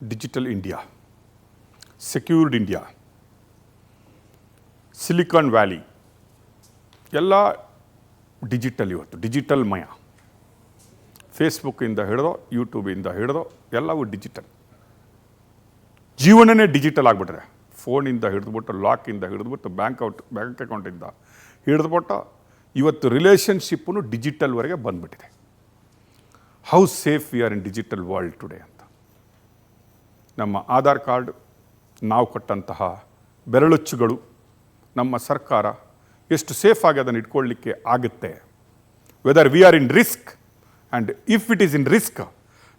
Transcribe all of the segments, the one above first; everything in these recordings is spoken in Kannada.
Digital India, secured India, silicon valley ಎಲ್ಲ ಡಿಜಿಟಲ್. ಇವತ್ತು ಡಿಜಿಟಲ್ ಮಯ. ಫೇಸ್ಬುಕ್ಕಿಂದ ಹಿಡಿದೋ ಯೂಟ್ಯೂಬಿಂದ ಹಿಡಿದೋ ಎಲ್ಲವೂ ಡಿಜಿಟಲ್. ಜೀವನನೇ ಡಿಜಿಟಲ್ ಆಗಿಬಿಟ್ರೆ, ಫೋನಿಂದ ಹಿಡಿದ್ಬಿಟ್ಟು, ಲಾಕಿಂದ ಹಿಡಿದ್ಬಿಟ್ಟು, ಬ್ಯಾಂಕ್ ಅಕೌಂಟಿಂದ ಹಿಡಿದ್ಬಿಟ್ಟು ಇವತ್ತು ರಿಲೇಷನ್ಶಿಪ್ಪು ಡಿಜಿಟಲ್ವರೆಗೆ ಬಂದುಬಿಟ್ಟಿದೆ. How safe we are in digital world today ಅಂತ. ನಮ್ಮ ಆಧಾರ್ ಕಾರ್ಡ್, ನಾವು ಕೊಟ್ಟಂತಹ ಬೆರಳಚ್ಚುಗಳು, ನಮ್ಮ ಸರ್ಕಾರ ಎಷ್ಟು ಸೇಫಾಗಿ ಅದನ್ನು ಇಟ್ಕೊಳ್ಳಿಕ್ಕೆ ಆಗುತ್ತೆ. Whether we are in risk and if it is in risk,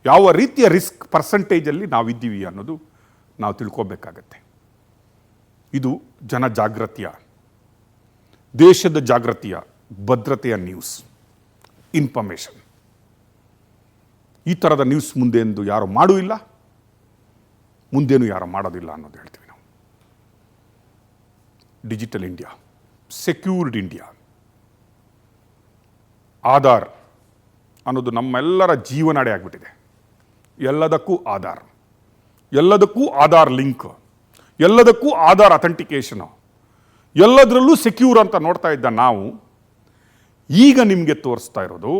ಯಾವ ರೀತಿಯ ರಿಸ್ಕ್ ಪರ್ಸಂಟೇಜಲ್ಲಿ ನಾವಿದ್ದೀವಿ ಅನ್ನೋದು ನಾವು ತಿಳ್ಕೊಬೇಕಾಗತ್ತೆ. ಇದು ಜನಜಾಗೃತಿಯ, ದೇಶದ ಜಾಗೃತಿಯ, ಭದ್ರತೆಯ ನ್ಯೂಸ್, ಇನ್ಫಾರ್ಮೇಷನ್. ಈ ಥರದ ನ್ಯೂಸ್ ಮುಂದೆಂದು ಯಾರು ಮಾಡೂ ಇಲ್ಲ, ಮುಂದೇನು ಯಾರು ಮಾಡೋದಿಲ್ಲ ಅನ್ನೋದು ಹೇಳ್ತೀವಿ ನಾವು. Digital India, secured India. Aadhaar ಅನ್ನೋದು ನಮ್ಮೆಲ್ಲರ ಜೀವನಾಡಿ ಆಗಿಬಿಟ್ಟಿದೆ. ಎಲ್ಲದಕ್ಕೂ ಆಧಾರ್, ಎಲ್ಲದಕ್ಕೂ ಆಧಾರ್ ಲಿಂಕ್, ಎಲ್ಲದಕ್ಕೂ ಆಧಾರ್ ಅಥೆಂಟಿಕೇಶನು, ಎಲ್ಲದರಲ್ಲೂ ಸೆಕ್ಯೂರ್ ಅಂತ ನೋಡ್ತಾ ಇದ್ದ ನಾವು ಈಗ ನಿಮಗೆ ತೋರಿಸ್ತಾ ಇರೋದು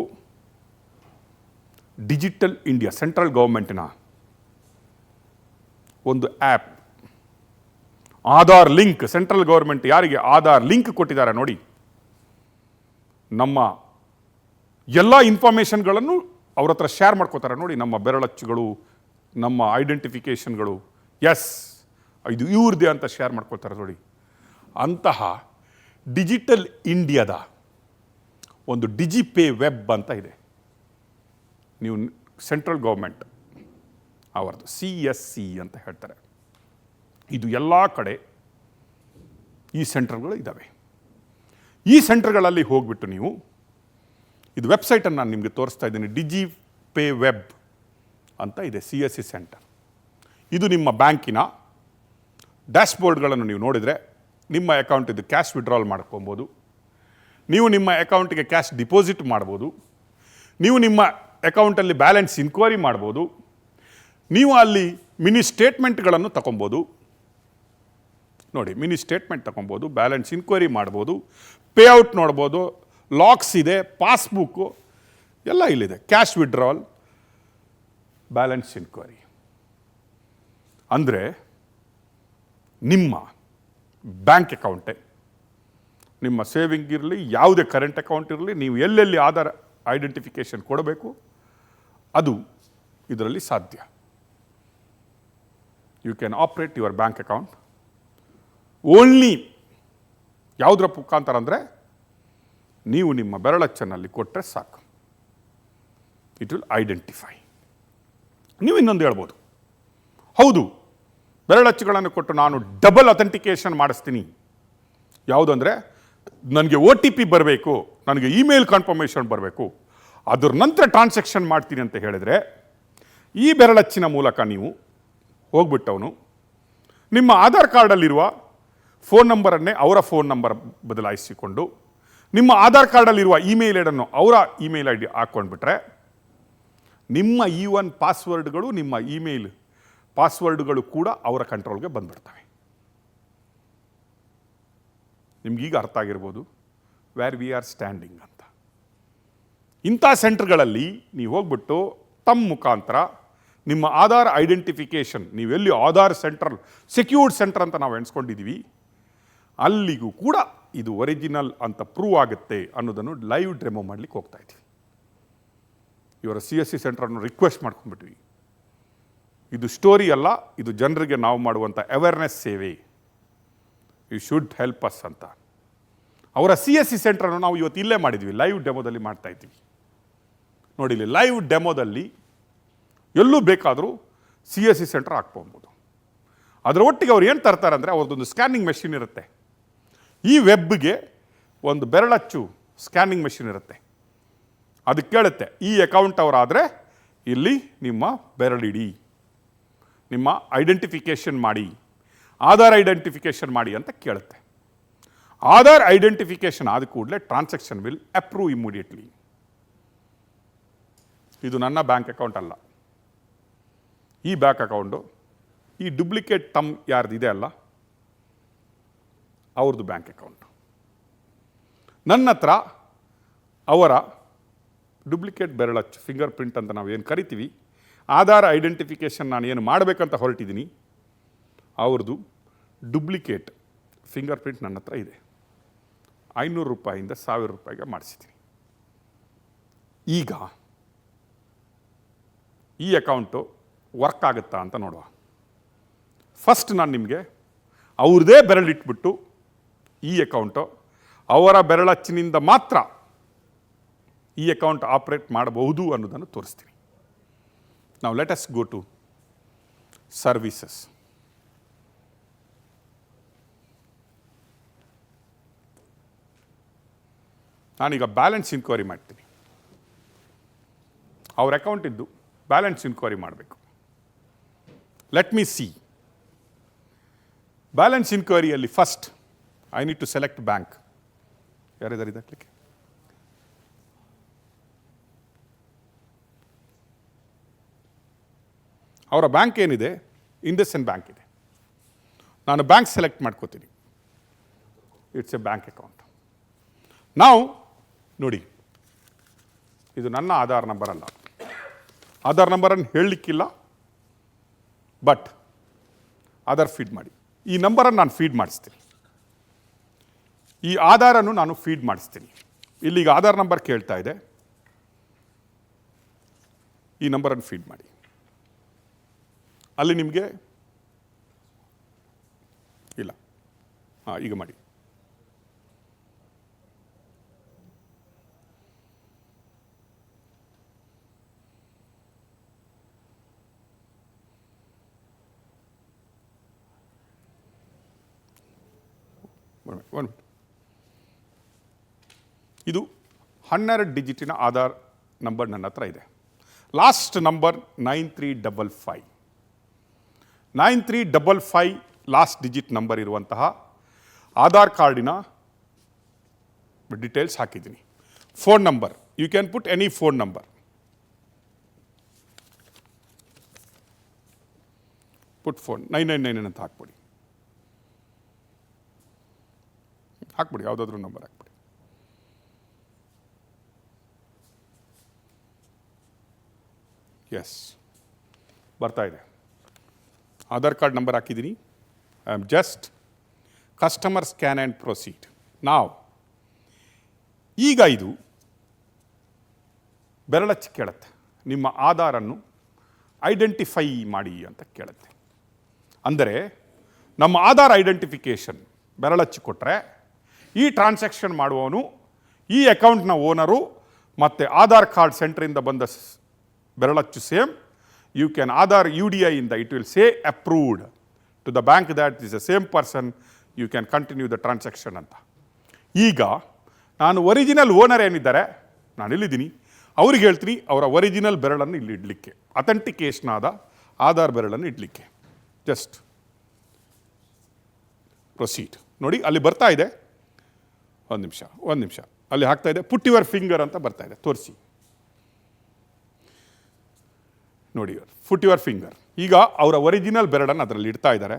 ಡಿಜಿಟಲ್ ಇಂಡಿಯಾ, ಸೆಂಟ್ರಲ್ ಗೌರ್ಮೆಂಟಿನ ಒಂದು app. Aadhaar link. Central government ಯಾರಿಗೆ ಆಧಾರ್ ಲಿಂಕ್ ಕೊಟ್ಟಿದ್ದಾರೆ ನೋಡಿ, ನಮ್ಮ ಎಲ್ಲ ಇನ್ಫಾರ್ಮೇಷನ್ಗಳನ್ನು ಅವ್ರ ಹತ್ರ ಶೇರ್ ಮಾಡ್ಕೋತಾರೆ ನೋಡಿ. ನಮ್ಮ ಬೆರಳಚ್ಚುಗಳು, ನಮ್ಮ ಐಡೆಂಟಿಫಿಕೇಷನ್ಗಳು, ಎಸ್ ಇದು ಇವ್ರದ್ದೇ ಅಂತ ಶೇರ್ ಮಾಡ್ಕೋತಾರೆ ನೋಡಿ. ಅಂತಹ ಡಿಜಿಟಲ್ ಇಂಡಿಯಾದ ಒಂದು ಡಿಜಿಪೇ ವೆಬ್ ಅಂತ ಇದೆ. ನೀವು ಸೆಂಟ್ರಲ್ ಗೌರ್ಮೆಂಟ್ ಅವರದು CSC ಅಂತ ಹೇಳ್ತಾರೆ. ಇದು ಎಲ್ಲ ಕಡೆ ಈ ಸೆಂಟರ್ಗಳು ಇದ್ದಾವೆ. ಈ ಸೆಂಟರ್ಗಳಲ್ಲಿ ಹೋಗ್ಬಿಟ್ಟು ನೀವು, ಇದು ವೆಬ್ಸೈಟನ್ನು ನಾನು ನಿಮಗೆ ತೋರಿಸ್ತಾ ಇದ್ದೀನಿ. ಡಿಜಿಪೇ ವೆಬ್ ಅಂತ ಇದೆ, CSC ಸೆಂಟರ್. ಇದು ನಿಮ್ಮ ಬ್ಯಾಂಕಿನ ಡ್ಯಾಶ್ಬೋರ್ಡ್ಗಳನ್ನು ನೀವು ನೋಡಿದರೆ, ನಿಮ್ಮ ಅಕೌಂಟಿದ್ದು ಕ್ಯಾಶ್ ವಿಡ್ರಾಲ್ ಮಾಡ್ಕೊಬೋದು, ನೀವು ನಿಮ್ಮ ಅಕೌಂಟಿಗೆ ಕ್ಯಾಶ್ ಡಿಪಾಸಿಟ್ ಮಾಡ್ಬೋದು, ನೀವು ನಿಮ್ಮ ಅಕೌಂಟಲ್ಲಿ ಬ್ಯಾಲೆನ್ಸ್ ಇನ್ಕ್ವೈರಿ ಮಾಡ್ಬೋದು, ನೀವು ಅಲ್ಲಿ ಮಿನಿ ಸ್ಟೇಟ್ಮೆಂಟ್ಗಳನ್ನು ತಗೊಬೋದು ನೋಡಿ. ಮಿನಿ ಸ್ಟೇಟ್ಮೆಂಟ್ ತಗೊಬೋದು, ಬ್ಯಾಲೆನ್ಸ್ ಇನ್ಕ್ವೈರಿ ಮಾಡ್ಬೋದು, ಪೇಔಟ್ ನೋಡ್ಬೋದು, ಲಾಕ್ಸ್ ಇದೆ, ಪಾಸ್ಬುಕ್ಕು ಎಲ್ಲ ಇಲ್ಲಿದೆ. Cash withdrawal, balance inquiry. ಅಂದರೆ ನಿಮ್ಮ ಬ್ಯಾಂಕ್ ಅಕೌಂಟೇ, ನಿಮ್ಮ ಸೇವಿಂಗ್ ಇರಲಿ, ಯಾವುದೇ ಕರೆಂಟ್ ಅಕೌಂಟ್ ಇರಲಿ, ನೀವು ಎಲ್ಲೆಲ್ಲಿ ಆಧಾರ್ ಐಡೆಂಟಿಫಿಕೇಷನ್ ಕೊಡಬೇಕು ಅದು ಇದರಲ್ಲಿ ಸಾಧ್ಯ. You can operate your bank account only ಯಾವುದರ ಮುಖಾಂತರ ಅಂದರೆ, ನೀವು ನಿಮ್ಮ ಬೆರಳಚ್ಚನಲ್ಲಿ ಕೊಟ್ಟರೆ ಸಾಕು, ಇಟ್ ವಿಲ್ ಐಡೆಂಟಿಫೈ. ನೀವು ಇನ್ನೊಂದು ಹೇಳ್ಬೋದು, ಹೌದು ಬೆರಳಚ್ಚುಗಳನ್ನು ಕೊಟ್ಟು ನಾನು ಡಬಲ್ ಅಥೆಂಟಿಕೇಷನ್ ಮಾಡಿಸ್ತೀನಿ. ಯಾವುದಂದರೆ, ನನಗೆ OTP ಬರಬೇಕು, ನನಗೆ ಇಮೇಲ್ ಕನ್ಫರ್ಮೇಷನ್ ಬರಬೇಕು, ಅದ್ರ ನಂತರ ಟ್ರಾನ್ಸಾಕ್ಷನ್ ಮಾಡ್ತೀನಿ ಅಂತ ಹೇಳಿದರೆ, ಈ ಬೆರಳಚ್ಚಿನ ಮೂಲಕ ನೀವು ಹೋಗ್ಬಿಟ್ಟವನು ನಿಮ್ಮ ಆಧಾರ್ ಕಾರ್ಡಲ್ಲಿರುವ ಫೋನ್ ನಂಬರನ್ನೇ ಅವರ ಫೋನ್ ನಂಬರ್ ಬದಲಾಯಿಸಿಕೊಂಡು, ನಿಮ್ಮ ಆಧಾರ್ ಕಾರ್ಡಲ್ಲಿರುವ ಇಮೇಲ್ ಐಡನ್ನು ಅವರ ಇಮೇಲ್ ID ಹಾಕ್ಕೊಂಡ್ಬಿಟ್ರೆ, ನಿಮ್ಮ ಈವನ್ ಪಾಸ್ವರ್ಡ್ಗಳು, ನಿಮ್ಮ ಇಮೇಲ್ ಪಾಸ್ವರ್ಡ್ಗಳು ಕೂಡ ಅವರ ಕಂಟ್ರೋಲ್ಗೆ ಬಂದ್ಬಿಡ್ತವೆ. ನಿಮಗೀಗ ಅರ್ಥ ಆಗಿರ್ಬೋದು ವೇರ್ ವಿ ಆರ್ ಸ್ಟ್ಯಾಂಡಿಂಗ್ ಅಂತ. ಇಂಥ ಸೆಂಟರ್ಗಳಲ್ಲಿ ನೀವು ಹೋಗ್ಬಿಟ್ಟು ತಮ್ಮ ಮುಖಾಂತರ ನಿಮ್ಮ ಆಧಾರ್ ಐಡೆಂಟಿಫಿಕೇಷನ್, ನೀವೆಲ್ಲಿ ಆಧಾರ್ ಸೆಂಟ್ರಲ್ ಸೆಕ್ಯೂರ್ಡ್ ಸೆಂಟರ್ ಅಂತ ನಾವು ಎಣಿಸ್ಕೊಂಡಿದ್ದೀವಿ, ಅಲ್ಲಿಗೂ ಕೂಡ ಇದು ಒರಿಜಿನಲ್ ಅಂತ ಪ್ರೂವ್ ಆಗುತ್ತೆ ಅನ್ನೋದನ್ನು ಲೈವ್ ಡೆಮೋ ಮಾಡಲಿಕ್ಕೆ ಹೋಗ್ತಾ ಇದ್ದೀವಿ. ಇವರ CSC ಸೆಂಟರನ್ನು ರಿಕ್ವೆಸ್ಟ್ ಮಾಡ್ಕೊಂಡ್ಬಿಟ್ವಿ. ಇದು ಸ್ಟೋರಿ ಅಲ್ಲ, ಇದು ಜನರಿಗೆ ನಾವು ಮಾಡುವಂಥ ಅವೇರ್ನೆಸ್ ಸೇವೆ. ಯು ಶುಡ್ ಹೆಲ್ಪ್ ಅಸ್ ಅಂತ ಅವರ CSC ಸೆಂಟ್ರನ್ನು ನಾವು ಇವತ್ತು ಇಲ್ಲೇ ಮಾಡಿದ್ವಿ, ಲೈವ್ ಡೆಮೋದಲ್ಲಿ ಮಾಡ್ತಾ ಇದ್ದೀವಿ ನೋಡಿ. ಇಲ್ಲಿ ಲೈವ್ ಡೆಮೋದಲ್ಲಿ ಎಲ್ಲೂ ಬೇಕಾದರೂ CSC ಸೆಂಟರ್ ಹಾಕ್ಕೊಬೋದು. ಅದರ ಒಟ್ಟಿಗೆ ಅವ್ರು ಏನು ತರ್ತಾರೆ ಅಂದರೆ, ಅವ್ರದ್ದೊಂದು ಸ್ಕ್ಯಾನಿಂಗ್ ಮೆಷಿನ್ ಇರುತ್ತೆ. ಈ ವೆಬ್ಗೆ ಒಂದು ಬೆರಳಚ್ಚು ಸ್ಕ್ಯಾನಿಂಗ್ ಮೆಷಿನ್ ಇರುತ್ತೆ. ಅದಕ್ಕೆ ಕೇಳುತ್ತೆ, ಈ ಅಕೌಂಟ್ ಅವರಾದರೆ ಇಲ್ಲಿ ನಿಮ್ಮ ಬೆರಳಿಡಿ, ನಿಮ್ಮ ಐಡೆಂಟಿಫಿಕೇಷನ್ ಮಾಡಿ, ಆಧಾರ್ ಐಡೆಂಟಿಫಿಕೇಷನ್ ಮಾಡಿ ಅಂತ ಕೇಳುತ್ತೆ. ಆಧಾರ್ ಐಡೆಂಟಿಫಿಕೇಷನ್ ಆದ ಕೂಡಲೇ ಟ್ರಾನ್ಸಾಕ್ಷನ್ ವಿಲ್ ಅಪ್ರೂವ್ ಇಮ್ಮಿಡಿಯೇಟ್ಲಿ. ಇದು ನನ್ನ ಬ್ಯಾಂಕ್ ಅಕೌಂಟ್ ಅಲ್ಲ, ಈ ಬ್ಯಾಂಕ್ ಅಕೌಂಟು, ಈ ಡುಪ್ಲಿಕೇಟ್ ತಮ್ ಯಾರ್ದು ಇದೆ ಅಲ್ಲ ಅವ್ರದ್ದು ಬ್ಯಾಂಕ್ ಅಕೌಂಟು. ನನ್ನ ಹತ್ರ ಅವರ ಡುಪ್ಲಿಕೇಟ್ ಬೆರಳಚ್ಚು ಫಿಂಗರ್ ಪ್ರಿಂಟ್ ಅಂತ ನಾವು ಏನು ಕರಿತೀವಿ, ಆಧಾರ್ ಐಡೆಂಟಿಫಿಕೇಷನ್ ನಾನು ಏನು ಮಾಡಬೇಕಂತ ಹೊರಟಿದ್ದೀನಿ, ಅವ್ರದ್ದು ಡುಪ್ಲಿಕೇಟ್ ಫಿಂಗರ್ ಪ್ರಿಂಟ್ ನನ್ನ ಹತ್ರ ಇದೆ. 500 ರೂಪಾಯಿಂದ 1000 ರೂಪಾಯಿಗೆ ಮಾಡಿಸಿದ್ದೀನಿ. ಈಗ ಈ ಅಕೌಂಟು ವರ್ಕ್ ಆಗುತ್ತಾ ಅಂತ ನೋಡುವ. ಫಸ್ಟ್ ನಾನು ನಿಮಗೆ ಅವ್ರದ್ದೇ ಬೆರಳಿಟ್ಬಿಟ್ಟು ಈ ಅಕೌಂಟು ಅವರ ಬೆರಳಚ್ಚಿನಿಂದ ಮಾತ್ರ ಈ ಅಕೌಂಟ್ ಆಪ್ರೇಟ್ ಮಾಡಬಹುದು ಅನ್ನೋದನ್ನು ತೋರಿಸ್ತೀನಿ. ನಾವು let us go to services. ನಾನೀಗ ಬ್ಯಾಲೆನ್ಸ್ ಇನ್ಕ್ವೈರಿ ಮಾಡ್ತೀನಿ. ಅವ್ರ ಅಕೌಂಟ್ ಇದ್ದು ಬ್ಯಾಲೆನ್ಸ್ ಇನ್ಕ್ವೈರಿ ಮಾಡಬೇಕು. Let me see. ಬ್ಯಾಲೆನ್ಸ್ ಇನ್ಕ್ವೈರಿಯಲ್ಲಿ first I need to select bank. ಯಾರಿದ್ದಾರೆ ಇದಕ್ಕೆ? ಅವರ ಬ್ಯಾಂಕ್ ಏನಿದೆ, ಇಂಡಸ್ಇಂಡ್ ಬ್ಯಾಂಕ್ ಇದೆ. ನಾನು ಬ್ಯಾಂಕ್ ಸೆಲೆಕ್ಟ್ ಮಾಡ್ಕೋತೀನಿ. It's a bank account. ನಾವು ನೋಡಿ, ಇದು ನನ್ನ ಆಧಾರ್ ನಂಬರ್ ಅಲ್ಲ. ಆಧಾರ್ ನಂಬರನ್ನು ಹೇಳಲಿಕ್ಕಿಲ್ಲ, ಬಟ್ ಆಧಾರ್ ಫೀಡ್ ಮಾಡಿ. ಈ ನಂಬರನ್ನು ನಾನು ಫೀಡ್ ಮಾಡಿಸ್ತೀನಿ. ಈ ಆಧಾರನ್ನು ನಾನು ಫೀಡ್ ಮಾಡಿಸ್ತೀನಿ. ಇಲ್ಲಿಗ ಆಧಾರ್ ನಂಬರ್ ಕೇಳ್ತಾ ಇದೆ. ಈ ನಂಬರನ್ನು ಫೀಡ್ ಮಾಡಿ. ಅಲ್ಲಿ ನಿಮಗೆ ಇಲ್ಲ. ಈಗ ಮಾಡಿ. ಇದು 12 ಡಿಜಿಟಿನ ಆಧಾರ್ ನಂಬರ್ ನನ್ನ ಹತ್ರ ಇದೆ. Last number 9355. 9355 last digit number ಇರುವಂತಹ ಆಧಾರ್ ಕಾರ್ಡಿನ ಡೀಟೇಲ್ಸ್ ಹಾಕಿದ್ದೀನಿ. Phone number, you can put any phone number. Put phone 999 ಅಂತ ಹಾಕ್ಬಿಡಿ. ಯಾವುದಾದ್ರೂ ನಂಬರ್ ಹಾಕ್ಬಿಡಿ. ಎಸ್, ಬರ್ತಾ ಇದೆ. ಆಧಾರ್ ಕಾರ್ಡ್ ನಂಬರ್ ಹಾಕಿದ್ದೀನಿ. I am just customer scan and proceed. ನಾವು ಈಗ ಇದು ಬೆರಳಚ್ಚಿ ಕೇಳುತ್ತೆ, ನಿಮ್ಮ ಆಧಾರನ್ನು ಐಡೆಂಟಿಫೈ ಮಾಡಿ ಅಂತ ಕೇಳುತ್ತೆ. ಅಂದರೆ ನಮ್ಮ ಆಧಾರ್ ಐಡೆಂಟಿಫಿಕೇಷನ್ ಬೆರಳಚ್ಚಿ ಕೊಟ್ಟರೆ ಈ ಟ್ರಾನ್ಸಾಕ್ಷನ್ ಮಾಡುವವನು ಈ ಅಕೌಂಟ್ನ ಓನರು ಮತ್ತು ಆಧಾರ್ ಕಾರ್ಡ್ ಸೆಂಟ್ರಿಂದ ಬಂದ ಬೆರಳಚ್ಚು same. You can Aadhaar UDI in the, it will say approved to the bank that is the same person, you can continue the transaction ಅಂತ. ಈಗ ನಾನು ಒರಿಜಿನಲ್ ಓನರ್ ಏನಿದ್ದಾರೆ, ನಾನು ಇಲ್ಲಿದ್ದೀನಿ, ಅವ್ರಿಗೆ ಹೇಳ್ತೀನಿ ಅವರ ಒರಿಜಿನಲ್ ಬೆರಳನ್ನು ಇಲ್ಲಿ ಇಡಲಿಕ್ಕೆ, ಅಥೆಂಟಿಕೇಷನ್ ಆದ ಆಧಾರ್ ಬೆರಳನ್ನು ಇಡಲಿಕ್ಕೆ. Just proceed. ನೋಡಿ ಅಲ್ಲಿ ಬರ್ತಾ ಇದೆ. ಒಂದು ನಿಮಿಷ ಅಲ್ಲಿ ಹಾಕ್ತಾ ಇದೆ. ಪುಟ್ ಯುವರ್ ಫಿಂಗರ್ ಅಂತ ಬರ್ತಾ ಇದೆ, ತೋರಿಸಿ ನೋಡಿ. Put your finger. ಈಗ ಅವರ ಒರಿಜಿನಲ್ ಬೆರಳನ್ನು ಅದರಲ್ಲಿ ಇಡ್ತಾ ಇದ್ದಾರೆ.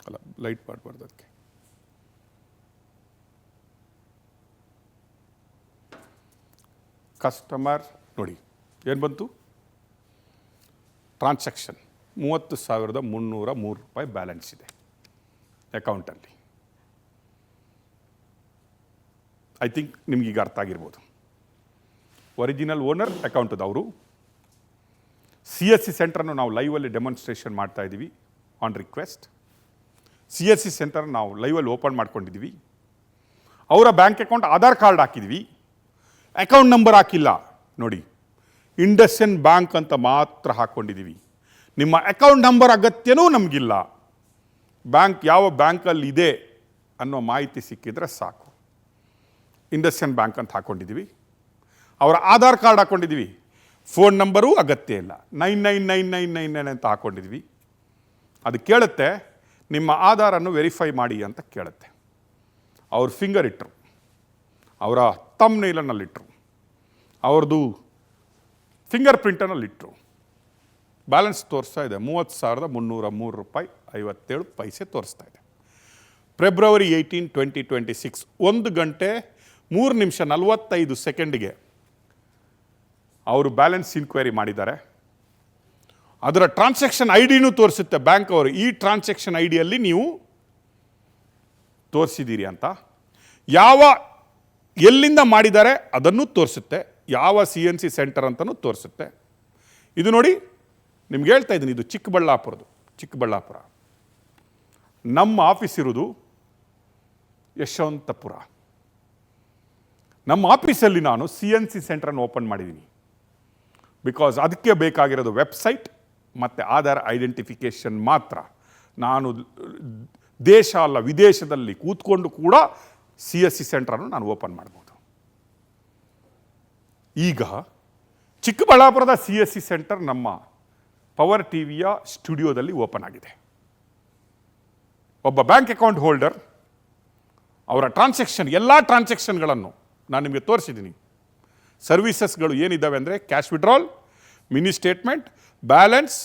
ಅಲ್ಲ, ಲೈಟ್ ಮಾಡಬಾರ್ದು ಅದಕ್ಕೆ. ಕಸ್ಟಮರ್ ನೋಡಿ ಏನು ಬಂತು, ಟ್ರಾನ್ಸಾಕ್ಷನ್ 30,303 ರೂಪಾಯಿ ಬ್ಯಾಲೆನ್ಸ್ ಇದೆ ಅಕೌಂಟಲ್ಲಿ. ಐ ಥಿಂಕ್ ನಿಮಗೀಗ ಅರ್ಥ ಆಗಿರ್ಬೋದು. ಒರಿಜಿನಲ್ ಓನರ್ ಅಕೌಂಟದವರು. CSC ಸೆಂಟರ್ನು ನಾವು ಲೈವಲ್ಲಿ ಡೆಮಾನ್ಸ್ಟ್ರೇಷನ್ ಮಾಡ್ತಾ ಇದ್ದೀವಿ ಆನ್ ರಿಕ್ವೆಸ್ಟ್. CSC ಸೆಂಟರ್ ನಾವು ಲೈವಲ್ಲಿ ಓಪನ್ ಮಾಡ್ಕೊಂಡಿದ್ದೀವಿ. ಅವರ ಬ್ಯಾಂಕ್ ಅಕೌಂಟ್ ಆಧಾರ್ ಕಾರ್ಡ್ ಹಾಕಿದ್ವಿ, ಅಕೌಂಟ್ ನಂಬರ್ ಹಾಕಿಲ್ಲ. ನೋಡಿ, ಇಂಡಸ್ಇಂಡ್ ಬ್ಯಾಂಕ್ ಅಂತ ಮಾತ್ರ ಹಾಕ್ಕೊಂಡಿದ್ದೀವಿ. ನಿಮ್ಮ ಅಕೌಂಟ್ ನಂಬರ್ ಅಗತ್ಯನೂ ನಮಗಿಲ್ಲ. ಬ್ಯಾಂಕ್ ಯಾವ ಬ್ಯಾಂಕಲ್ಲಿ ಇದೆ ಅನ್ನೋ ಮಾಹಿತಿ ಸಿಕ್ಕಿದ್ರೆ ಸಾಕು. ಇಂಡಸ್ಇಂಡ್ ಬ್ಯಾಂಕ್ ಅಂತ ಹಾಕ್ಕೊಂಡಿದ್ದೀವಿ. ಅವರ ಆಧಾರ್ ಕಾರ್ಡ್ ಹಾಕ್ಕೊಂಡಿದ್ದೀವಿ, ಫೋನ್ ನಂಬರೂ ಅಗತ್ಯ ಇಲ್ಲ, 999999 ಅಂತ ಹಾಕ್ಕೊಂಡಿದ್ವಿ. ಅದು ಕೇಳುತ್ತೆ ನಿಮ್ಮ ಆಧಾರನ್ನು ವೆರಿಫೈ ಮಾಡಿ ಅಂತ ಕೇಳುತ್ತೆ. ಅವ್ರ ಫಿಂಗರ್ ಇಟ್ಟರು, ಅವರ ಥಂಬ್ನೇಲನ್ನಲ್ಲಿಟ್ಟರು, ಅವ್ರದ್ದು ಫಿಂಗರ್ ಪ್ರಿಂಟನ್ನಲ್ಲಿಟ್ಟರು. ಬ್ಯಾಲೆನ್ಸ್ ತೋರಿಸ್ತಾ ಇದೆ 30,303 ರೂಪಾಯಿ 57 ಪೈಸೆ ತೋರಿಸ್ತಾ ಇದೆ. ಫೆಬ್ರವರಿ 18, 2026 1 ಗಂಟೆ 3 ನಿಮಿಷ 45 ಸೆಕೆಂಡ್ಗೆ ಅವರು ಬ್ಯಾಲೆನ್ಸ್ ಇನ್ಕ್ವೈರಿ ಮಾಡಿದ್ದಾರೆ. ಅದರ ಟ್ರಾನ್ಸಾಕ್ಷನ್ ಐ ಡಿನೂ ತೋರಿಸುತ್ತೆ ಬ್ಯಾಂಕ್ ಅವರು, ಈ ಟ್ರಾನ್ಸಾಕ್ಷನ್ ಐ ಡಿಯಲ್ಲಿ ನೀವು ತೋರಿಸಿದ್ದೀರಿ ಅಂತ. ಎಲ್ಲಿಂದ ಮಾಡಿದ್ದಾರೆ ಅದನ್ನು ತೋರಿಸುತ್ತೆ, ಯಾವ CNC ಸೆಂಟರ್ ಅಂತಲೂ ತೋರಿಸುತ್ತೆ. ಇದು ನೋಡಿ, ನಿಮ್ಗೆ ಹೇಳ್ತಾ ಇದ್ದೀನಿ, ಇದು ಚಿಕ್ಕಬಳ್ಳಾಪುರ. ನಮ್ಮ ಆಫೀಸ್ ಇರೋದು ಯಶವಂತಪುರ. ನಮ್ಮ ಆಫೀಸಲ್ಲಿ ನಾನು CNC ಸೆಂಟರನ್ನು ಓಪನ್ ಮಾಡಿದ್ದೀನಿ. ಬಿಕಾಸ್ ಅದಕ್ಕೆ ಬೇಕಾಗಿರೋದು ವೆಬ್ಸೈಟ್ ಮತ್ತು ಆಧಾರ್ ಐಡೆಂಟಿಫಿಕೇಷನ್ ಮಾತ್ರ. ನಾನು ದೇಶ ಅಲ್ಲ ವಿದೇಶದಲ್ಲಿ ಕೂತ್ಕೊಂಡು ಕೂಡ CSC ಸೆಂಟ್ರನ್ನು ನಾನು ಓಪನ್ ಮಾಡ್ಬೋದು. ಈಗ ಚಿಕ್ಕಬಳ್ಳಾಪುರದ CSC ಸೆಂಟರ್ ನಮ್ಮ ಪವರ್ ಟಿವಿಯ ಸ್ಟುಡಿಯೋದಲ್ಲಿ ಓಪನ್ ಆಗಿದೆ. ಒಬ್ಬ ಬ್ಯಾಂಕ್ ಅಕೌಂಟ್ ಹೋಲ್ಡರ್ ಅವರ ಎಲ್ಲ ಟ್ರಾನ್ಸಾಕ್ಷನ್ಗಳನ್ನು ನಾನು ನಿಮಗೆ ತೋರಿಸಿದ್ದೀನಿ. ಸರ್ವಿಸಸ್ಗಳು ಏನಿದ್ದಾವೆ ಅಂದರೆ cash withdrawal, mini statement, balance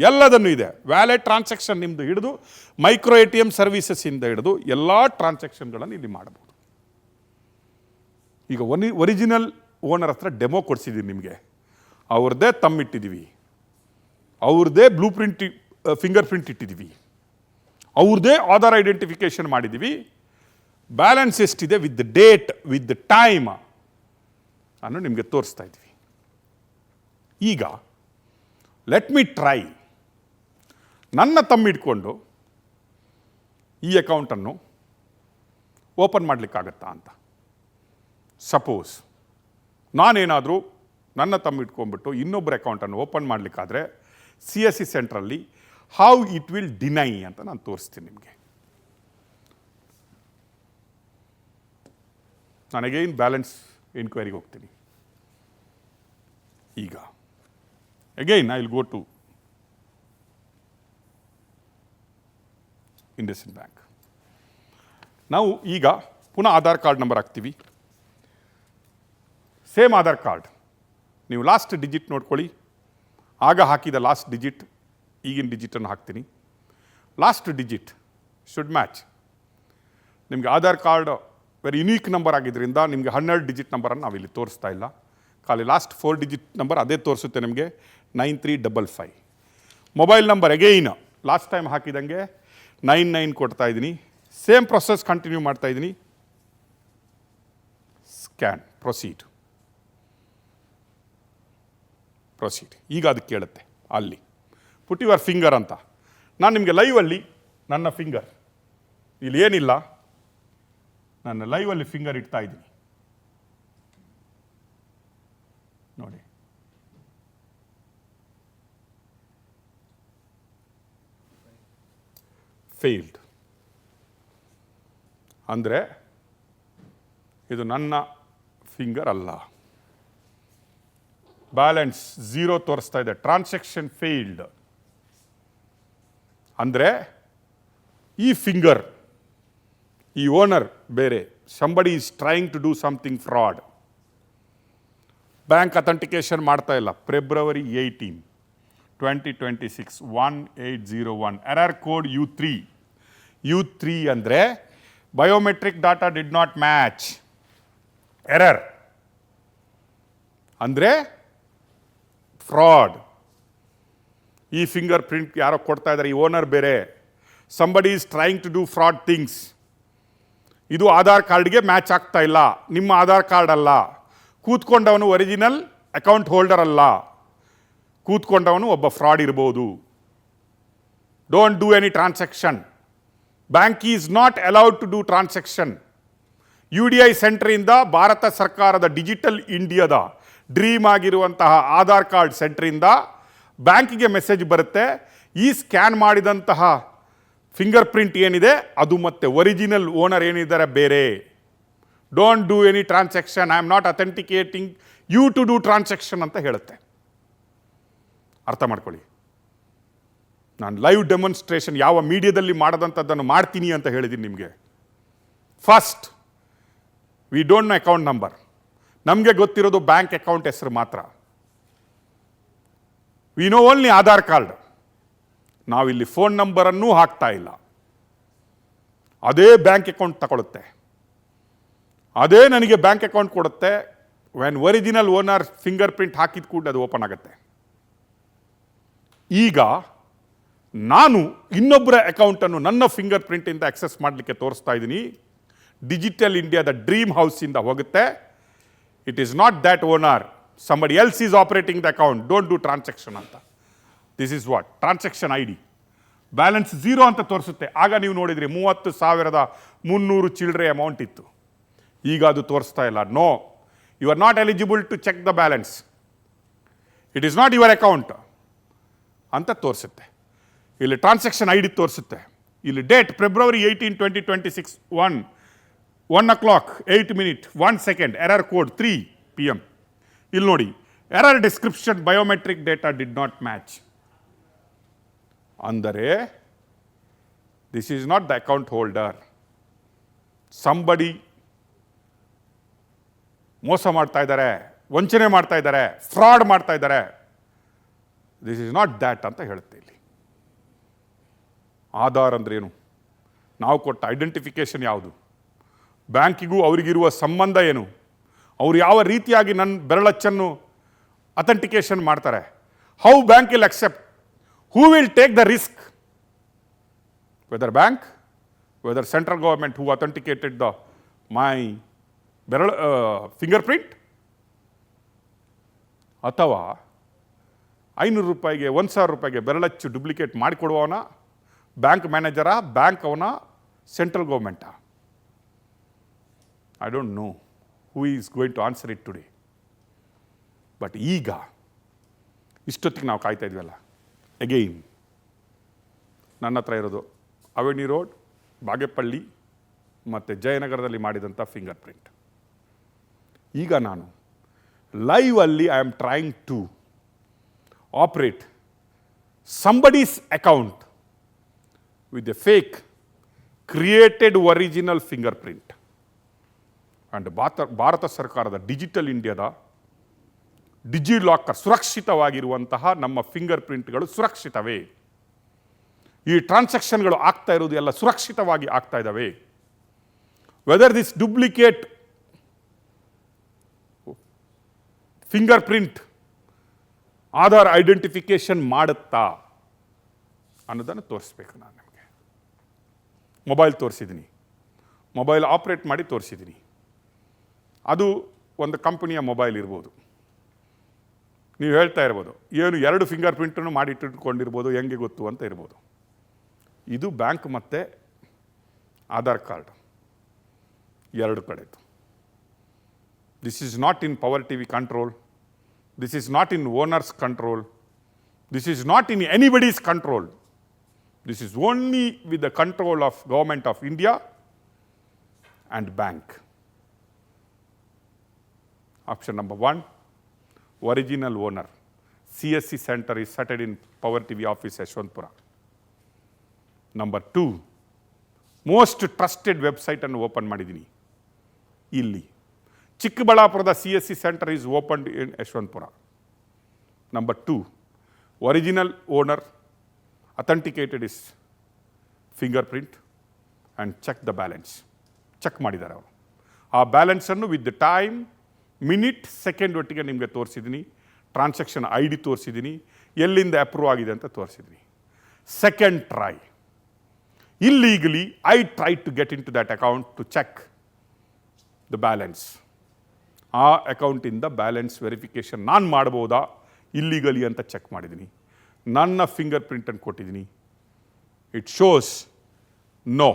ಎಲ್ಲದನ್ನು ಇದೆ. ವ್ಯಾಲೆಟ್ ಟ್ರಾನ್ಸಾಕ್ಷನ್ ನಿಮ್ಮದು ಹಿಡಿದು ಮೈಕ್ರೋ ATM ಸರ್ವಿಸಸ್ಸಿಂದ ಹಿಡಿದು ಎಲ್ಲ ಟ್ರಾನ್ಸಾಕ್ಷನ್ಗಳನ್ನು ಇಲ್ಲಿ ಮಾಡಬಹುದು. ಈಗ ಒರಿಜಿನಲ್ ಓನರ್ ಹತ್ರ ಡೆಮೋ ಕೊಡಿಸಿದ್ದೀನಿ ನಿಮಗೆ. ಅವ್ರದ್ದೇ ತಮ್ಮಿಟ್ಟಿದ್ದೀವಿ, ಅವ್ರದ್ದೇ ಬ್ಲೂ ಪ್ರಿಂಟ್ ಫಿಂಗರ್ ಪ್ರಿಂಟ್ ಇಟ್ಟಿದ್ದೀವಿ, ಅವ್ರದ್ದೇ ಆಧಾರ್ ಐಡೆಂಟಿಫಿಕೇಷನ್ ಮಾಡಿದ್ದೀವಿ. ಬ್ಯಾಲೆನ್ಸ್ ಎಷ್ಟಿದೆ ವಿತ್ ಡೇಟ್ ವಿತ್ ಟೈಮ್ ಅನ್ನು ನಿಮಗೆ ತೋರಿಸ್ತಾ ಇದ್ದೀವಿ. ಈಗ ಲೆಟ್ ಮಿ ಟ್ರೈ, ನನ್ನ ತಮ್ಮಿಟ್ಕೊಂಡು ಈ ಅಕೌಂಟನ್ನು ಓಪನ್ ಮಾಡಲಿಕ್ಕಾಗತ್ತಾ ಅಂತ. ಸಪೋಸ್ ನಾನೇನಾದರೂ ನನ್ನ ತಮ್ಮಿಟ್ಕೊಂಡ್ಬಿಟ್ಟು ಇನ್ನೊಬ್ಬರ ಅಕೌಂಟನ್ನು ಓಪನ್ ಮಾಡಲಿಕ್ಕಾದರೆ CSC ಸೆಂಟ್ರಲ್ಲಿ ಹೌ ಇಟ್ ವಿಲ್ ಡಿನೈ ಅಂತ ನಾನು ತೋರಿಸ್ತೀನಿ ನಿಮಗೆ. ನಾನು ಅಗೈನ್ ಬ್ಯಾಲೆನ್ಸ್ ಎನ್ಕ್ವೈರಿಗೆ ಹೋಗ್ತೀನಿ. ಈಗ again I will go to IndusInd bank. ನಾವು ಈಗ ಪುನಃ ಆಧಾರ್ ಕಾರ್ಡ್ ನಂಬರ್ ಹಾಕ್ತೀವಿ. ಸೇಮ್ ಆಧಾರ್ ಕಾರ್ಡ್, ನೀವು ಲಾಸ್ಟ್ ಡಿಜಿಟ್ ನೋಡ್ಕೊಳ್ಳಿ. ಆಗ ಹಾಕಿದ ಲಾಸ್ಟ್ ಡಿಜಿಟ್ ಈಗಿನ ಡಿಜಿಟನ್ನು ಹಾಕ್ತೀನಿ. Last digit should match. ನಿಮಗೆ Aadhaar card very unique number ಆಗಿದ್ದರಿಂದ ನಿಮಗೆ 12 ಡಿಜಿಟ್ ನಂಬರನ್ನು ನಾವಿಲ್ಲಿ ತೋರಿಸ್ತಾ ಇಲ್ಲ. ಖಾಲಿ ಲಾಸ್ಟ್ 4 ಡಿಜಿಟ್ ನಂಬರ್ ಅದೇ ತೋರಿಸುತ್ತೆ ನಿಮಗೆ, 9355. Mobile number again last time ಹಾಕಿದಂಗೆ 99 ಕೊಡ್ತಾ ಇದ್ದೀನಿ. ಸೇಮ್ ಪ್ರೊಸೆಸ್ ಕಂಟಿನ್ಯೂ ಮಾಡ್ತಾ ಇದ್ದೀನಿ. Scan, proceed. ಈಗ ಅದು ಕೇಳುತ್ತೆ ಅಲ್ಲಿ ಪುಟ್ ಯುವರ್ ಫಿಂಗರ್ ಅಂತ. ನಾನು ನಿಮಗೆ ಲೈವಲ್ಲಿ ನನ್ನ ಫಿಂಗರ್ ಇಲ್ಲಿ ಏನಿಲ್ಲ, ನಾನು ಲೈವಲ್ಲಿ ಫಿಂಗರ್ ಇಡ್ತಾ ಇದ್ದೀನಿ ನೋಡಿ. ಫೇಲ್ಡ್ ಅಂದರೆ ಇದು ನನ್ನ ಫಿಂಗರ್ ಅಲ್ಲ. ಬ್ಯಾಲೆನ್ಸ್ 0 ತೋರಿಸ್ತಾ ಇದೆ. ಟ್ರಾನ್ಸಾಕ್ಷನ್ ಫೇಲ್ಡ್ ಅಂದರೆ ಈ ಫಿಂಗರ್, ಈ ಓನರ್ ಬೇರೆ, somebody is trying to do something fraud. Bank authentication ಮಾಡ್ತಾ ಇಲ್ಲ. ಫೆಬ್ರವರಿ 18, 2026 1801 ಎರರ್ ಕೋಡ್ U3 ಅಂದರೆ biometric data did not match. Error ಅಂದರೆ ಫ್ರಾಡ್. ಈ ಫಿಂಗರ್ ಪ್ರಿಂಟ್ ಯಾರೋ ಕೊಡ್ತಾ ಇದ್ದಾರೆ, ಈ ಓನರ್ ಬೇರೆ. Somebody is trying to do fraud things. ಇದು ಆಧಾರ್ ಕಾರ್ಡ್ಗೆ ಮ್ಯಾಚ್ ಆಗ್ತಾ ಇಲ್ಲ, ನಿಮ್ಮ ಆಧಾರ್ ಕಾರ್ಡ್ ಅಲ್ಲ. ಕೂತ್ಕೊಂಡವನು ಒರಿಜಿನಲ್ ಅಕೌಂಟ್ ಹೋಲ್ಡರ್ ಅಲ್ಲ, ಕೂತ್ಕೊಂಡವನು ಒಬ್ಬ ಫ್ರಾಡ್ ಇರ್ಬೋದು. Don't do any transaction. Bank is not allowed to do transaction. UDI ಸೆಂಟ್ರಿಂದ ಭಾರತ ಸರ್ಕಾರದ ಡಿಜಿಟಲ್ ಇಂಡಿಯಾದ ಡ್ರೀಮ್ ಆಗಿರುವಂತಹ ಆಧಾರ್ ಕಾರ್ಡ್ ಸೆಂಟ್ರಿಂದ ಬ್ಯಾಂಕಿಗೆ ಮೆಸೇಜ್ ಬರುತ್ತೆ, ಈ ಸ್ಕ್ಯಾನ್ ಮಾಡಿದಂತಹ ಫಿಂಗರ್ ಪ್ರಿಂಟ್ ಏನಿದೆ ಅದು ಮತ್ತೆ ಒರಿಜಿನಲ್ ಓನರ್ ಏನಿದ್ದಾರೆ ಬೇರೆ. Don't do any transaction. I am not authenticating you to do transaction ಅಂತ ಹೇಳುತ್ತೆ. ಅರ್ಥ ಮಾಡ್ಕೊಳ್ಳಿ. ನಾನು ಲೈವ್ ಡೆಮಾನ್ಸ್ಟ್ರೇಷನ್ ಯಾವ ಮೀಡಿಯಾದಲ್ಲಿ ಮಾಡದಂಥದ್ದನ್ನು ಮಾಡ್ತೀನಿ ಅಂತ ಹೇಳಿದ್ದೀನಿ ನಿಮಗೆ. First, we don't know account number. ನಮಗೆ ಗೊತ್ತಿರೋದು ಬ್ಯಾಂಕ್ ಅಕೌಂಟ್ ಹೆಸರು ಮಾತ್ರ. We know only Aadhaar card. ನಾವಿಲ್ಲಿ ಫೋನ್ ನಂಬರನ್ನೂ ಹಾಕ್ತಾ ಇಲ್ಲ. ಅದೇ ಬ್ಯಾಂಕ್ ಅಕೌಂಟ್ ತಗೊಳುತ್ತೆ, ಅದೇ ನನಗೆ ಬ್ಯಾಂಕ್ ಅಕೌಂಟ್ ಕೊಡುತ್ತೆ. When original owner finger print ಹಾಕಿದ ಕೂಡ ಅದು ಓಪನ್ ಆಗುತ್ತೆ. ಈಗ ನಾನು ಇನ್ನೊಬ್ಬರ ಅಕೌಂಟನ್ನು ನನ್ನ ಫಿಂಗರ್ ಪ್ರಿಂಟಿಂದ ಆಕ್ಸೆಸ್ ಮಾಡಲಿಕ್ಕೆ ತೋರಿಸ್ತಾ ಇದ್ದೀನಿ. ಡಿಜಿಟಲ್ ಇಂಡಿಯಾದ ಡ್ರೀಮ್ ಹೌಸಿಂದ ಹೋಗುತ್ತೆ. It is not that owner, somebody else is operating the account, don't do transaction ಅಂತ. This is what transaction I D. Balance 0 ಅಂತ ತೋರಿಸುತ್ತೆ. ಆಗ ನೀವು ನೋಡಿದ್ರಿ 30,300 ಚಿಲ್ಲರೆ ಅಮೌಂಟ್ ಇತ್ತು. ಈಗ ಅದು ತೋರಿಸ್ತಾ ಇಲ್ಲ. No, you are not eligible to check the balance, it is not your account ಅಂತ ತೋರಿಸುತ್ತೆ. ಇಲ್ಲಿ ಟ್ರಾನ್ಸಾಕ್ಷನ್ ಐ ಡಿ ತೋರಿಸುತ್ತೆ. ಇಲ್ಲಿ date February 18, 2026, 1 o'clock 8 minutes 1 second, error code 3 PM. ಇಲ್ಲಿ ನೋಡಿ, error description biometric data did not match. ಅಂದರೆ this is not the account holder. Somebody ಮೋಸ ಮಾಡ್ತಾ ಇದ್ದಾರೆ, ವಂಚನೆ ಮಾಡ್ತಾ ಇದ್ದಾರೆ, ಫ್ರಾಡ್ ಮಾಡ್ತಾ ಇದ್ದಾರೆ. ದಿಸ್ ಈಸ್ ನಾಟ್ ದ್ಯಾಟ್ ಅಂತ ಹೇಳುತ್ತೆ ಇಲ್ಲಿ. ಆಧಾರ್ ಅಂದ್ರೇನು? ನಾವು ಕೊಟ್ಟ ಐಡೆಂಟಿಫಿಕೇಶನ್ ಯಾವುದು? ಬ್ಯಾಂಕಿಗೂ ಅವರಿಗಿರುವ ಸಂಬಂಧ ಏನು? ಅವರು ಯಾವ ರೀತಿಯಾಗಿ ನನ್ನ ಬೆರಳಚ್ಚನ್ನು ಅಥೆಂಟಿಕೇಶನ್ ಮಾಡ್ತಾರೆ? How bank will accept? Who will take the risk? Whether bank, whether central government who authenticated the my fingerprint, ಅಥವಾ 500 ರೂಪಾಯಿಗೆ 1,000 ರೂಪಾಯಿಗೆ ಬೆರಳಚ್ಚು ಡುಪ್ಲಿಕೇಟ್ ಮಾಡಿಕೊಡುವವನ ಬ್ಯಾಂಕ್ ಮ್ಯಾನೇಜರಾ, ಬ್ಯಾಂಕ್ ಅವನ, ಸೆಂಟ್ರಲ್ ಗೌರ್ಮೆಂಟಾ? I don't know who is going to answer it today. But ಈಗ ಇಷ್ಟೊತ್ತಿಗೆ ನಾವು ಕಾಯ್ತಾ ಇದ್ವಲ್ಲ, ಅಗೈನ್ ನನ್ನ ಹತ್ರ ಇರೋದು ಅವೆನ್ಯೂ ರೋಡ್, ಬಾಗೇಪಳ್ಳಿ ಮತ್ತು ಜಯನಗರದಲ್ಲಿ ಮಾಡಿದಂಥ ಫಿಂಗರ್ ಪ್ರಿಂಟ್. ಈಗ ನಾನು ಲೈವಲ್ಲಿ I am trying to operate somebody's account with a fake created original fingerprint. And Bharat ಸರ್ಕಾರದ ಡಿಜಿಟಲ್ ಇಂಡಿಯಾದ ಡಿಜಿಲಾಕರ್ ಸುರಕ್ಷಿತವಾಗಿರುವಂತಹ ನಮ್ಮ ಫಿಂಗರ್ ಪ್ರಿಂಟ್ಗಳು ಸುರಕ್ಷಿತವೇ? ಈ ಟ್ರಾನ್ಸಾಕ್ಷನ್ಗಳು ಆಗ್ತಾ ಇರೋದು ಎಲ್ಲ ಸುರಕ್ಷಿತವಾಗಿ ಆಗ್ತಾ ಇದ್ದಾವೆ? Weather this duplicate finger print Aadhaar identification ಮಾಡುತ್ತಾ ಅನ್ನೋದನ್ನು ತೋರಿಸ್ಬೇಕು. ನಾನು ನಿಮಗೆ ಮೊಬೈಲ್ ತೋರಿಸಿದ್ದೀನಿ, ಮೊಬೈಲ್ ಆಪ್ರೇಟ್ ಮಾಡಿ ತೋರಿಸಿದ್ದೀನಿ. ಅದು ಒಂದು ಕಂಪನಿಯ ಮೊಬೈಲ್ ಇರ್ಬೋದು. ನೀವು ಹೇಳ್ತಾ ಇರ್ಬೋದು, ಏನು 2 ಫಿಂಗರ್ ಪ್ರಿಂಟನ್ನು ಮಾಡಿಟ್ಟಿಟ್ಕೊಂಡಿರ್ಬೋದು, ಹೆಂಗೆ ಗೊತ್ತು ಅಂತ ಇರ್ಬೋದು. ಇದು ಬ್ಯಾಂಕ್ ಮತ್ತು ಆಧಾರ್ ಕಾರ್ಡ್ 2 ಕಡೆದು. This is not in power TV control, this is not in owners control, this is not in anybody's control. This is only with the control of Government of India and bank. Option number 1, original owner. CSC center is set in Power TV office, Yeshwantpura. Number 2, most trusted website and open ಮಾಡಿದ್ದೀನಿ ಇಲ್ಲಿ. ಚಿಕ್ಕಬಳ್ಳಾಪುರದ CSC center is opened in Yeshwantpura. Number 2, original owner authenticated his fingerprint and check the balance. Check ಮಾಡಿದ್ದಾರೆ ಅವರು. ಆ ಬ್ಯಾಲೆನ್ಸನ್ನು with the time, minute, second ಒಟ್ಟಿಗೆ ನಿಮಗೆ ತೋರಿಸಿದ್ದೀನಿ. ಟ್ರಾನ್ಸಾಕ್ಷನ್ ಐ ಡಿ ತೋರಿಸಿದ್ದೀನಿ, ಎಲ್ಲಿಂದ ಅಪ್ರೂವ್ ಆಗಿದೆ ಅಂತ ತೋರಿಸಿದ್ದೀನಿ. Second try, illegally I tried to get into that account to check the balance. ಆ ಅಕೌಂಟಿಂದ ಬ್ಯಾಲೆನ್ಸ್ ವೆರಿಫಿಕೇಷನ್ ನಾನು ಮಾಡ್ಬೋದಾ ಇಲ್ಲಿಗಲಿ ಅಂತ ಚೆಕ್ ಮಾಡಿದ್ದೀನಿ. ನನ್ನ ಫಿಂಗರ್ ಪ್ರಿಂಟನ್ನು ಕೊಟ್ಟಿದ್ದೀನಿ. It shows no,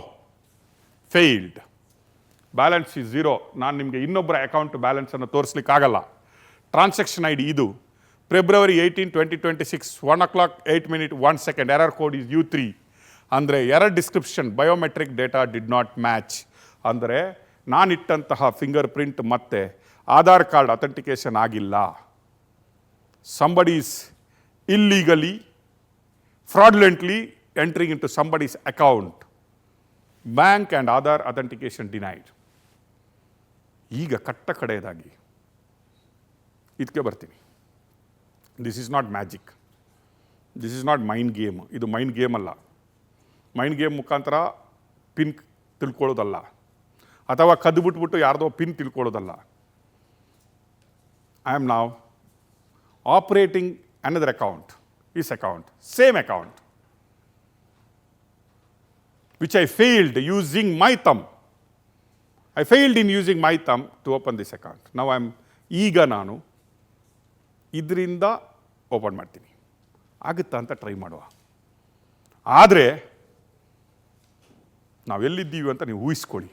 failed, balance is 0. ನಾನು ನಿಮಗೆ ಇನ್ನೊಬ್ಬರ ಅಕೌಂಟ್ ಬ್ಯಾಲೆನ್ಸನ್ನು ತೋರಿಸ್ಲಿಕ್ಕಾಗಲ್ಲ. ಟ್ರಾನ್ಸಾಕ್ಷನ್ ಐ ಡಿ ಇದು February 18, 2026, 1 o'clock 8 minutes 1 second, error code is U3. ಅಂದರೆ error description biometric data did not match. ಅಂದರೆ ನಾನಿಟ್ಟಂತಹ ಫಿಂಗರ್ ಪ್ರಿಂಟ್ ಮತ್ತು ಆಧಾರ್ ಕಾರ್ಡ್ ಅಥೆಂಟಿಕೇಶನ್ ಆಗಿಲ್ಲ, somebody is illegally, fraudulently entering into somebody's account, bank and Aadhaar authentication denied. ಈಗ ಕಟ್ಟ ಕಡೆಯದಾಗಿ ಇದಕ್ಕೆ ಬರ್ತೀನಿ. This is not magic, this is not mind game. ಇದು ಮೈಂಡ್ ಗೇಮ್ ಅಲ್ಲ. ಮೈಂಡ್ ಗೇಮ್ ಮುಖಾಂತರ ಪಿನ್ ತಿಳ್ಕೊಳ್ಳೋದಲ್ಲ, ಅಥವಾ ಕದ್ದು ಬಿಟ್ಬಿಟ್ಟು ಯಾರ್ದೋ ಪಿನ್ ತಿಳ್ಕೊಳ್ಳೋದಲ್ಲ. ಐ ಆಮ್ ನಾವ್ operating another account, this account, same account, which I failed using my thumb. I failed in using my thumb to open this account. Now ಈಗ ನಾನು ಇದರಿಂದ ಓಪನ್ ಮಾಡ್ತೀನಿ. ಆಗುತ್ತಾ ಅಂತ ಟ್ರೈ ಮಾಡುವ. ಆದರೆ ನಾವೆಲ್ಲಿದ್ದೀವಿ ಅಂತ ನೀವು ಊಹಿಸ್ಕೊಳ್ಳಿ.